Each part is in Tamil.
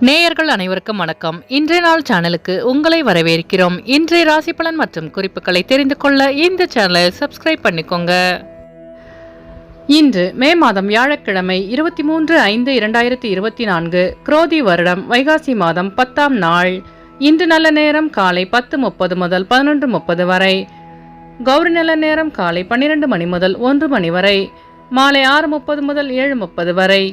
நேயர்கள் அனைவருக்கும் வணக்கம். இன்றைய நாள் சேனலுக்கு உங்களை வரவேற்கிறோம். இன்றைய ராசி பலன் மற்றும் குறிப்புகளை தெரிந்து கொள்ள இந்த சேனலை சப்ஸ்கிரைப் பண்ணிக்கோங்க. இன்று மே மாதம் வியாழக்கிழமை 23/5/2024 குரோதி வருடம் வைகாசி மாதம் 10ஆம் நாள். இன்று நல்ல நேரம் காலை 10:30 முதல் 11:30 வரை. கௌரி நல்ல நேரம் காலை 12 மணி முதல் 1 மணி வரை. மாலை 6:30 முதல் 7:30 வரை.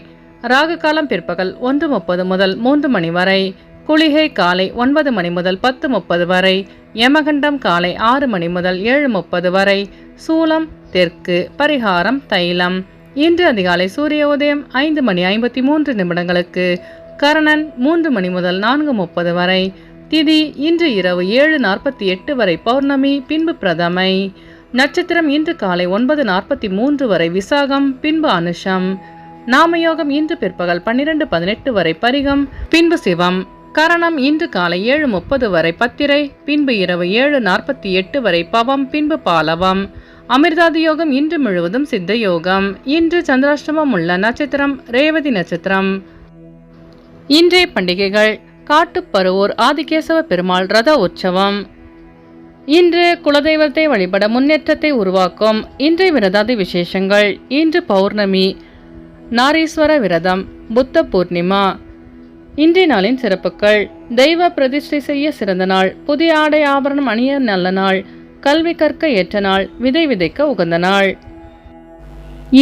ராகு காலம் பிற்பகல் 1:30 முதல் 3 மணி வரை. குளிகை காலை 9 மணி முதல் 10:30 வரை. யமகண்டம் காலை 6 மணி முதல் 7:30 வரை. சூலம் தெற்கு. பரிகாரம் தைலம். இன்று அதிகாலை சூரிய உதயம் 5 மணி 53 நிமிடங்களுக்கு. கரணன் 3 மணி முதல் 4:30 வரை. திதி இன்று இரவு 7:48 வரை பௌர்ணமி, பின்பு பிரதமை. நட்சத்திரம் இன்று காலை 9:43 வரை விசாகம், பின்பு அனுஷம். நாமயோகம் இன்று பிற்பகல் 12:18 வரை பரிகம், பின்பு சிவம். கரணம் இன்று காலை 7:30 வரை பத்திரை, பின்பு இரவு 7:48 வரை பவம், பின்பு பாலவம். அமிர்தாதி யோகம் இன்று முழுவதும் சித்த யோகம். இன்று சந்திராஷ்டமம் உள்ள நட்சத்திரம் ரேவதி நட்சத்திரம். இன்றைய பண்டிகைகள்: காட்டுப்பருவூர் ஆதிகேசவ பெருமாள் ரத உற்சவம். இன்று குலதெய்வத்தை வழிபட முன்னேற்றத்தை உருவாக்கும். இன்றைய விரதாதி விசேஷங்கள்: இன்று பௌர்ணமி, நாரீஸ்வர விரதம், புத்த பூர்ணிமா. இன்றைய நாளின் சிறப்புகள்: தெய்வ பிரதிஷ்டை செய்ய சிறந்த நாள், புதிய ஆடை ஆபரணம் அணிய நல்ல நாள், கல்வி கற்க ஏற்ற நாள், விதை விதைக்க உகந்த நாள்.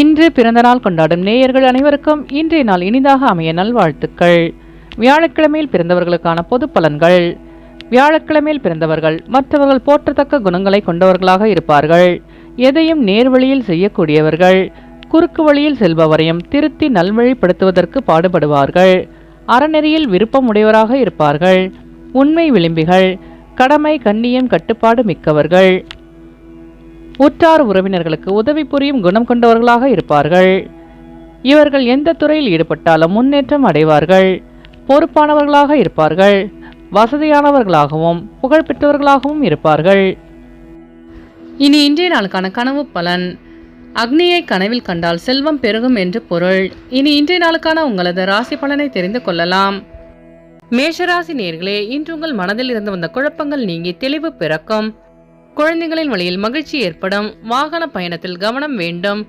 இன்று பிறந்த நாள் கொண்டாடும் நேயர்கள் அனைவருக்கும் இன்றைய நாள் இனிதாக அமைய நல்வாழ்த்துக்கள். வியாழக்கிழமையில் பிறந்தவர்களுக்கான பொது பலன்கள். வியாழக்கிழமையில் பிறந்தவர்கள் மற்றவர்கள் போற்றத்தக்க குணங்களை கொண்டவர்களாக இருப்பார்கள். எதையும் நேர்வழியில் செய்யக்கூடியவர்கள். குறுக்கு வழியில் செல்பவரையும் திருத்தி நல்வழிப்படுத்துவதற்கு பாடுபடுவார்கள். அறநெறியில் விருப்பம் உடையவராக இருப்பார்கள். உண்மை விளிம்பிகள். கடமை கண்ணியம் கட்டுப்பாடு மிக்கவர்கள். உற்றார் உறவினர்களுக்கு உதவி புரியும் குணம் கொண்டவர்களாக இருப்பார்கள். இவர்கள் எந்த துறையில் ஈடுபட்டாலும் முன்னேற்றம் அடைவார்கள். பொறுப்பானவர்களாக இருப்பார்கள். வசதியானவர்களாகவும் புகழ்பெற்றவர்களாகவும் இருப்பார்கள். இனி இன்றைய நாளுக்கான கனவு பலன். அக்னியை கனவில் கண்டால் செல்வம் பெருகும் என்று பொருள். இனி இன்றைய நாளுக்கான உங்களது ராசி பலனை தெரிந்து கொள்ளலாம். மேஷராசி நேயர்களே, இன்று உங்கள் மனதில் இருந்து வந்த குழப்பங்கள் நீங்கி தெளிவு பிறக்கும். குழந்தைகளின் வழியில் மகிழ்ச்சி ஏற்படும். வாகன பயணத்தில் கவனம் வேண்டும்.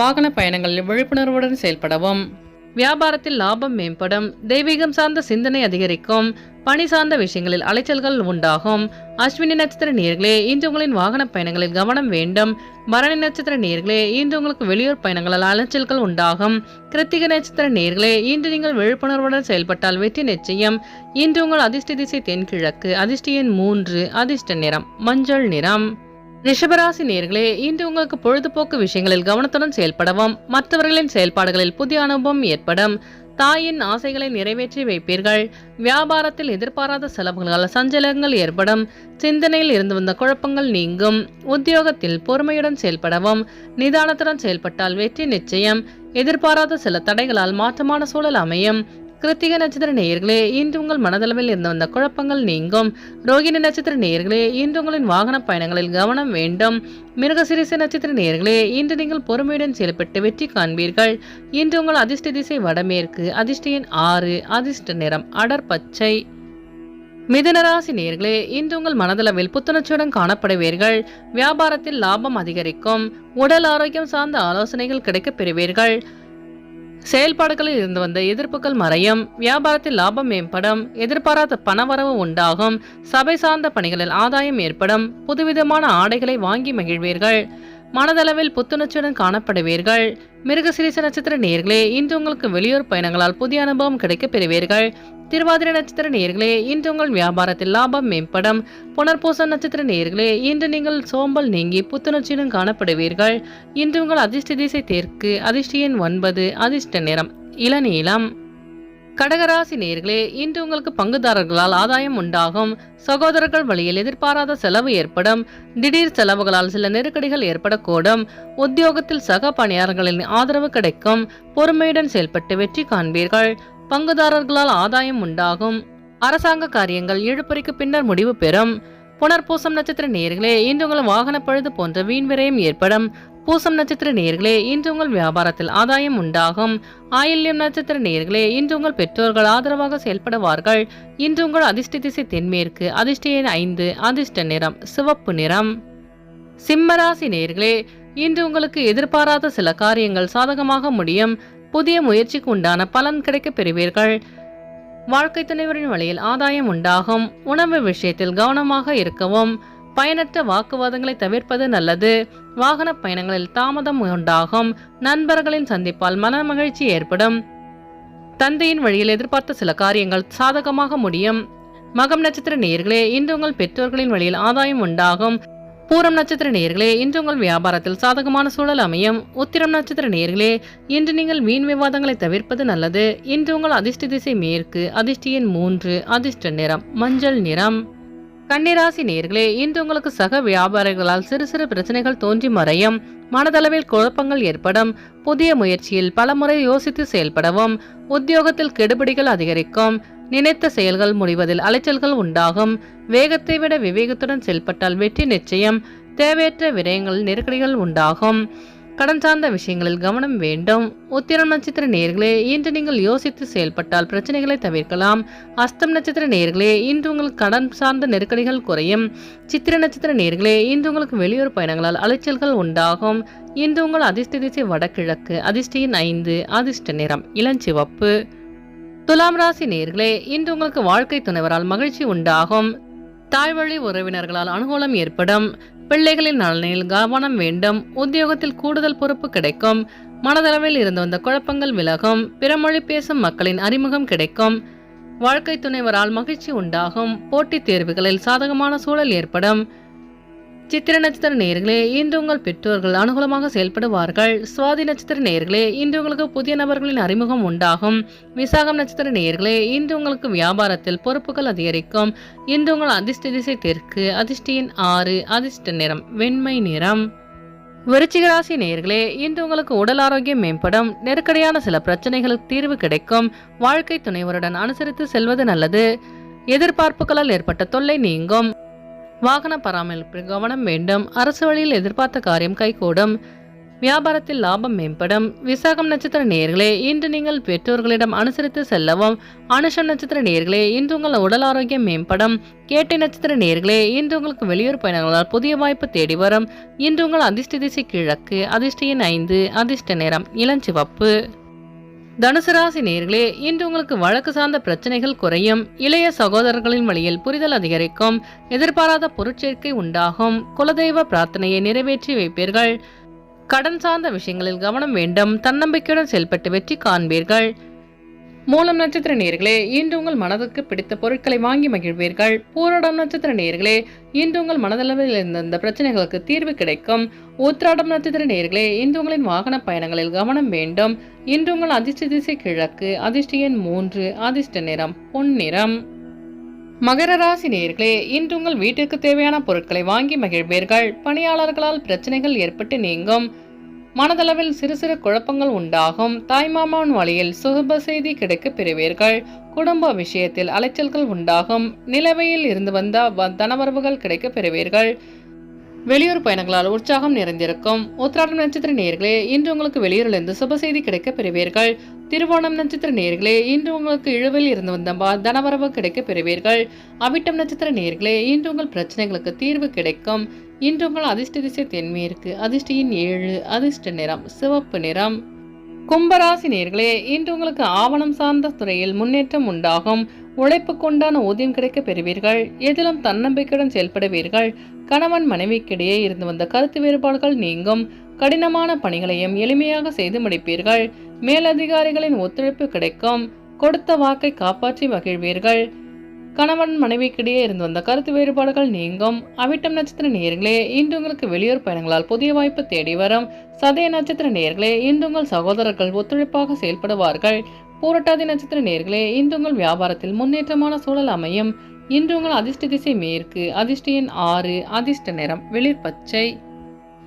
வாகன பயணங்களில் விழிப்புணர்வுடன் செயல்படவும். வியாபாரத்தில் லாபம் மேம்படும். தெய்வீகம் சார்ந்த சிந்தனை அதிகரிக்கும். பணி சார்ந்த விஷயங்களில் அலைச்சல்கள் உண்டாகும். அஸ்வினி நட்சத்திர நேயர்களே, இன்று உங்களின் வாகன பயணங்களில் கவனம் வேண்டும். பரணி நட்சத்திர நேயர்களே, இன்று உங்களுக்கு வெளியூர் பயணங்களால் அலைச்சல்கள் உண்டாகும். கிருத்திகை நட்சத்திர நேயர்களே, இன்று நீங்கள் விழிப்புணர்வுடன் செயல்பட்டால் வெற்றி நிச்சயம். இன்று உங்கள் அதிர்ஷ்ட திசை தென்கிழக்கு. அதிர்ஷ்ட எண் 3. அதிர்ஷ்ட நிறம் மஞ்சள் நிறம். ரிஷபராசி நேயர்களே, இன்று உங்களுக்கு பொழுதுபோக்கு விஷயங்களில் கவனத்துடன் செயல்படவும். மற்றவர்களின் செயல்பாடுகளில் புதிய அனுபவம் ஏற்படும். தாயின் ஆசைகளை நிறைவேற்றி வைப்பீர்கள். வியாபாரத்தில் எதிர்பாராத செலவுகளால் சஞ்சலங்கள் ஏற்படும். சிந்தனையில் இருந்து வந்த குழப்பங்கள் நீங்கும். உத்தியோகத்தில் பொறுமையுடன் செயல்படவும். நிதானத்துடன் செயல்பட்டால் வெற்றி நிச்சயம். எதிர்பாராத சில தடைகளால் மாற்றமான சூழல் அமையும். கிருத்திகை நட்சத்திர நேயர்களே, இன்று உங்கள் மனதளவில் இருந்து வந்த குழப்பங்கள் நீங்கும். ரோகிணி நட்சத்திர நேயர்களே, இன்று உங்களின் வாகன பயணங்களில் கவனம் வேண்டும். மிருகசிரிச நட்சத்திர நேயர்களே, இன்று நீங்கள் பொறுமையுடன் செயல்பட்டு வெற்றி காண்பீர்கள். இன்று உங்கள் அதிர்ஷ்ட திசை வடமேற்கு. அதிர்ஷ்ட எண் 6. அதிர்ஷ்ட நிறம் அடர் பச்சை. மிதுனராசி நேயர்களே, இன்று உங்கள் மனதளவில் புத்துணர்ச்சியுடன் காணப்படுவீர்கள். வியாபாரத்தில் லாபம் அதிகரிக்கும். உடல் ஆரோக்கியம் சார்ந்த ஆலோசனைகள் கிடைக்கப் பெறுவீர்கள். செயல்பாடுகளில் இருந்து வந்த எதிர்ப்புகள் மறையும். வியாபாரத்தில் லாபம் மேம்படும். எதிர்பாராத பணவரவு உண்டாகும். சபை சார்ந்த பணிகளில் ஆதாயம் ஏற்படும். புதுவிதமான ஆடைகளை வாங்கி மகிழ்வீர்கள். மனதளவில் புத்துணர்ச்சியுடன் காணப்படுவீர்கள். மிருகசிரிச நட்சத்திர நேயர்களே, இன்று உங்களுக்கு வெளியூர் பயணங்களால் புதிய அனுபவம் கிடைக்கப் பெறுவீர்கள். திருவாதிரை நட்சத்திர நேயர்களே, இன்று உங்கள் வியாபாரத்தில் லாபம் மேம்படும். புனர்பூச நட்சத்திர நேயர்களே, இன்று நீங்கள் சோம்பல் நீங்கி புத்துணர்ச்சியுடன் காணப்படுவீர்கள். இன்று உங்கள் அதிர்ஷ்ட திசை தெற்கு. அதிர்ஷ்ட எண் 9. அதிர்ஷ்ட நிறம் இளநீலம். கடகராசி நேயர்களே, இன்று உங்களுக்கு பங்குதாரர்களால் ஆதாயம் உண்டாகும். சகோதரர்கள் வழியில் எதிர்பாராத செலவு ஏற்படும். திடீர் செலவுகளால் சில நெருக்கடிகள் ஏற்படக்கூடும். உத்தியோகத்தில் சக பணியாளர்களின் ஆதரவு கிடைக்கும். பொறுமையுடன் செயல்பட்டு வெற்றி காண்பீர்கள். பங்குதாரர்களால் ஆதாயம் உண்டாகும். அரசாங்க காரியங்கள் இழுபறிக்கு பின்னர் முடிவு பெறும். புனர்பூசம் நட்சத்திர நேயர்களே, இன்று உங்கள் வாகன பழுது போன்ற வீண் விரயம் ஏற்படும். பூசம் நட்சத்திர நேயர்களே, இன்று உங்கள் வியாபாரத்தில் ஆதாயம் உண்டாகும். ஆயில்யம் நட்சத்திர நேயர்களே, இன்று உங்கள் பெற்றோர்கள் ஆதரவாக செயல்படுவார்கள். இன்று உங்கள் அதிர்ஷ்ட திசை தென்மேற்கு, அதிர்ஷ்ட எண் 5, அதிர்ஷ்ட நிறம் சிவப்பு நிறம். சிம்மராசி நேயர்களே, இன்று உங்களுக்கு எதிர்பாராத சில காரியங்கள் சாதகமாக முடியும். புதிய முயற்சிக்கு உண்டான பலன் கிடைக்க பெறுவீர்கள். வாழ்க்கை துணைவரின் வழியில் ஆதாயம் உண்டாகும். உணவு விஷயத்தில் கவனமாக இருக்கவும். பயனற்ற வாக்குவாதங்களை தவிர்ப்பது நல்லது. வாகன பயணங்களில் தாமதம் உண்டாகும். நண்பர்களின் சந்திப்பால் மன மகிழ்ச்சி ஏற்படும். தந்தையின் வழியில் எதிர்பார்த்த சில காரியங்கள் சாதகமாக முடியும். மகம் நட்சத்திர நேயர்களே, இன்று உங்கள் பெற்றோர்களின் வழியில் ஆதாயம் உண்டாகும். பூரம் நட்சத்திர நேயர்களே, இன்று உங்கள் வியாபாரத்தில் சாதகமான சூழல் அமையும். உத்திரம் நட்சத்திர நேயர்களே, இன்று நீங்கள் வீண் விவாதங்களை தவிர்ப்பது நல்லது. இன்று உங்கள் அதிர்ஷ்ட திசை மேற்கு, அதிர்ஷ்ட எண் 3, அதிர்ஷ்ட நிறம் மஞ்சள் நிறம். கன்னிராசி நேயர்களே, இன்று உங்களுக்கு சக வியாபாரிகளால் சிறு சிறு பிரச்சனைகள் தோன்றி மறையும். மனதளவில் குழப்பங்கள் ஏற்படும். புதிய முயற்சியில் பலமுறை யோசித்து செயல்படவும். உத்தியோகத்தில் கெடுபிடிகள் அதிகரிக்கும். நினைத்த செயல்கள் முடிவதில் அலைச்சல்கள் உண்டாகும். வேகத்தை விட விவேகத்துடன் செயல்பட்டால் வெற்றி நிச்சயம். தேவையற்ற விரயங்களில் நெருக்கடிகள் உண்டாகும். கடன் சார்ந்த விஷயங்களில் கவனம் வேண்டும். உத்திரம் நட்சத்திர நேயர்களே, இன்று நீங்கள் யோசித்து செயல்பட்டால் பிரச்சனைகளை தவிர்க்கலாம். அஸ்தம் நட்சத்திர நேயர்களே, இன்று உங்களுக்கு கடன் சார்ந்த நெருக்கடிகள் குறையும். சித்திர நட்சத்திர நேயர்களே, இன்று உங்களுக்கு வெளியூர் பயணங்களால் அலைச்சல்கள் உண்டாகும். இன்று உங்கள் அதிர்ஷ்ட திசை வடகிழக்கு, அதிர்ஷ்ட எண் 5, அதிர்ஷ்ட நிறம் இளஞ்சிவப்பு. துலாம் ராசி நேயர்களே, இன்று உங்களுக்கு வாழ்க்கை துணைவரால் மகிழ்ச்சி உண்டாகும். தாய்வழி உறவினர்களால் அனுகூலம் ஏற்படும். பிள்ளைகளின் நலனில் கவனம் வேண்டும். உத்தியோகத்தில் கூடுதல் பொறுப்பு கிடைக்கும். மனதளவில் இருந்து வந்த குழப்பங்கள் விலகும். பிறமொழி பேசும் மக்களின் அறிமுகம் கிடைக்கும். வாழ்க்கை துணைவரால் மகிழ்ச்சி உண்டாகும். போட்டித் தேர்வுகளில் சாதகமான சூழல் ஏற்படும். சித்திர நட்சத்திர நேயர்களே, இன்று உங்கள் பெற்றோர்கள் அனுகூலமாக செயல்படுவார்கள். சுவாதி நட்சத்திர நேயர்களே, இன்று உங்களுக்கு புதிய நபர்களின் அறிமுகம் உண்டாகும். விசாகம் நட்சத்திர நேயர்களே, இன்று உங்களுக்கு வியாபாரத்தில் பொறுப்புகள் அதிகரிக்கும். இன்று உங்கள் அதிர்ஷ்ட திசை தெற்கு, அதிர்ஷ்ட எண் 6, அதிர்ஷ்ட நிறம் வெண்மை நிறம். விருச்சிக ராசி நேயர்களே, இன்று உங்களுக்கு உடல் ஆரோக்கியம் மேம்படும். நெருக்கடியான சில பிரச்சனைகளுக்கு தீர்வு கிடைக்கும். வாழ்க்கை துணைவருடன் அனுசரித்து செல்வது நல்லது. எதிர்பார்ப்புகளால் ஏற்பட்ட தொல்லை நீங்கும். வாகன பராமரிப்பில் கவனம் வேண்டும். அரசு வழியில் எதிர்பார்த்த காரியம் கைகூடும். வியாபாரத்தில் லாபம் மேம்படும். விசாகம் நட்சத்திர நேயர்களே, இன்று நீங்கள் பெற்றோர்களிடம் அனுசரித்து செல்லவும். அனுஷம் நட்சத்திர நேயர்களே, இன்று உங்கள் உடல் ஆரோக்கியம் மேம்படும். கேட்டை நட்சத்திர நேயர்களே, இன்று உங்களுக்கு வெளியூர் பயணங்களால் புதிய வாய்ப்பு தேடி வரும். இன்று உங்கள் அதிர்ஷ்ட திசை கிழக்கு, அதிர்ஷ்ட எண் 5, அதிர்ஷ்ட நிறம் இளஞ்சிவப்பு. தனுசு ராசி நேயர்களே, இன்று உங்களுக்கு வழக்கு சார்ந்த பிரச்சனைகள் குறையும். இளைய சகோதரர்களின் வழியில் புரிதல் அதிகரிக்கும். எதிர்பாராத பொருட்சேர்க்கை உண்டாகும். குலதெய்வ பிரார்த்தனையை நிறைவேற்றி வைப்பீர்கள். கடன் சார்ந்த விஷயங்களில் கவனம் வேண்டும். தன்னம்பிக்கையுடன் செயல்பட்டு வெற்றி காண்பீர்கள். மூலம் நட்சத்திர நேயர்களே, இன்று உங்கள் மனதுக்கு பிடித்த பொருட்களை வாங்கி மகிழ்வீர்கள். பூராடம் நட்சத்திர நேயர்களே, இன்று உங்கள் மனதளவில் இருந்த பிரச்சனைகளுக்கு தீர்வு கிடைக்கும். உத்திராடம் நட்சத்திர நேயர்களே, இன்று உங்களின் வாகன பயணங்களில் கவனம் வேண்டும். இன்று உங்கள் அதிர்ஷ்ட திசை கிழக்கு, அதிர்ஷ்ட எண் 3, அதிர்ஷ்ட நிறம் பொன்னிறம். மகர ராசி நேயர்களே, இன்று உங்கள் வீட்டிற்கு தேவையான பொருட்களை வாங்கி மகிழ்வீர்கள். பணியாளர்களால் பிரச்சனைகள் ஏற்பட்டு நீங்கும். மனதளவில் சிறு சிறு குழப்பங்கள் உண்டாகும். தாய்மாமன் வழியில் சுப செய்தி கிடைக்க பெறுவீர்கள். குடும்ப விஷயத்தில் அலைச்சல்கள் உண்டாகும். நிலவையில் இருந்து வந்த தனவரவுகள் கிடைக்க பெறுவீர்கள். வெளியூர் பயணங்களால் உற்சாகம் நிறைந்திருக்கும். உத்திராடம் நட்சத்திர நேயர்களே, இன்று உங்களுக்கு வெளியூரிலிருந்து சுப செய்தி கிடைக்க பெறுவீர்கள். திருவோணம் நட்சத்திர நேயர்களே, இன்று உங்களுக்கு இழுவில் இருந்து வந்த தனவரவு கிடைக்க பெறுவீர்கள். அவிட்டம் நட்சத்திர நேயர்களே, இன்று உங்கள் பிரச்சனைகளுக்கு தீர்வு கிடைக்கும். இன்று உங்கள் அதிர்ஷ்ட திசை தென்மேற்கு, அதிர்ஷ்ட எண் 7, அதிர்ஷ்ட நிறம் சிவப்பு நிறம். கும்பராசி நேயர்களே, இன்று உங்களுக்கு ஆவணம் சார்ந்த துறையில் முன்னேற்றம் உண்டாகும். உழைப்புக்குண்டான ஊதியம் கிடைக்க பெறுவீர்கள். எதிலும் தன்னம்பிக்கையுடன் செயல்படுவீர்கள். கணவன் மனைவிக்கிடையே இருந்து வந்த கருத்து வேறுபாடுகள் நீங்கும். கடினமான பணிகளையும் எளிமையாக செய்து முடிப்பீர்கள். மேலதிகாரிகளின் ஒத்துழைப்பு கிடைக்கும். கொடுத்த வாக்கை காப்பாற்றி மகிழ்வீர்கள். கணவன் மனைவிக்கிடையே இருந்து வந்த கருத்து வேறுபாடுகள் நீங்கும். அவிட்டம் நட்சத்திர நேயர்களே, இன்று உங்களுக்கு வெளியூர் பயணங்களால் புதிய வாய்ப்பு தேடி வரும். சதய நட்சத்திர நேயர்களே, இன்று உங்கள் சகோதரர்கள் ஒத்துழைப்பாக செயல்படுவார்கள். பூரட்டாதி நட்சத்திர நேயர்களே, இன்று உங்கள் வியாபாரத்தில் முன்னேற்றமான சூழல் அமையும். இன்று உங்கள் அதிர்ஷ்ட திசை மேற்கு, அதிர்ஷ்ட எண் 6, அதிர்ஷ்ட நிறம் வெளிர் பச்சை.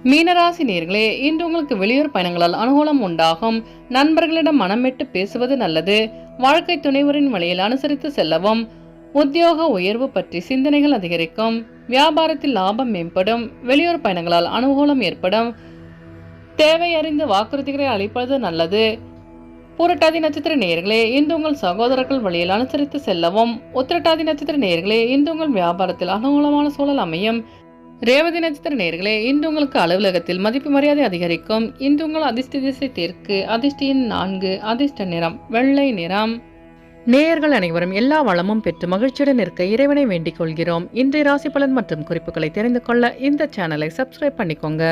மீனராசி நேயர்களே, இன்று உங்களுக்கு வெளியூர் பயணங்களால் அனுகூலம் உண்டாகும். நண்பர்களிடம் மனம் விட்டு பேசுவது நல்லது. வாழ்க்கை துணைவரின் வழியில் அனுசரித்து செல்லவும். உத்தியோக உயர்வு பற்றி சிந்தனைகள் அதிகரிக்கும். வியாபாரத்தில் லாபம் மேம்படும். வெளியூர் பயணங்களால் அனுகூலம் ஏற்படும். தேவை அறிந்து வாக்குறுதிகளை அளிப்பது நல்லது. பூரட்டாதி நட்சத்திர நேயர்களே, இன்று உங்கள் சகோதரர்கள் வழியில் அனுசரித்து செல்லவும். உத்திரட்டாதி நட்சத்திர நேயர்களே, இன்று உங்கள் வியாபாரத்தில் அனுகூலமான சூழல் அமையும். ரேவதி நட்சத்திர நேயர்களே, இன்று உங்களுக்கு அலுவலகத்தில் மதிப்பு மரியாதை அதிகரிக்கும். இன்று உங்கள் அதிர்ஷ்ட திசை தெற்கு, அதிர்ஷ்டியின் 4, அதிர்ஷ்ட நிறம் வெள்ளை நிறம். நேயர்கள் அனைவரும் எல்லா வளமும் பெற்று மகிழ்ச்சியுடன் இருக்க இறைவனை வேண்டிக் கொள்கிறோம். இன்றைய ராசி பலன் மற்றும் குறிப்புகளை தெரிந்து கொள்ள இந்த சேனலை சப்ஸ்கிரைப் பண்ணிக்கோங்க.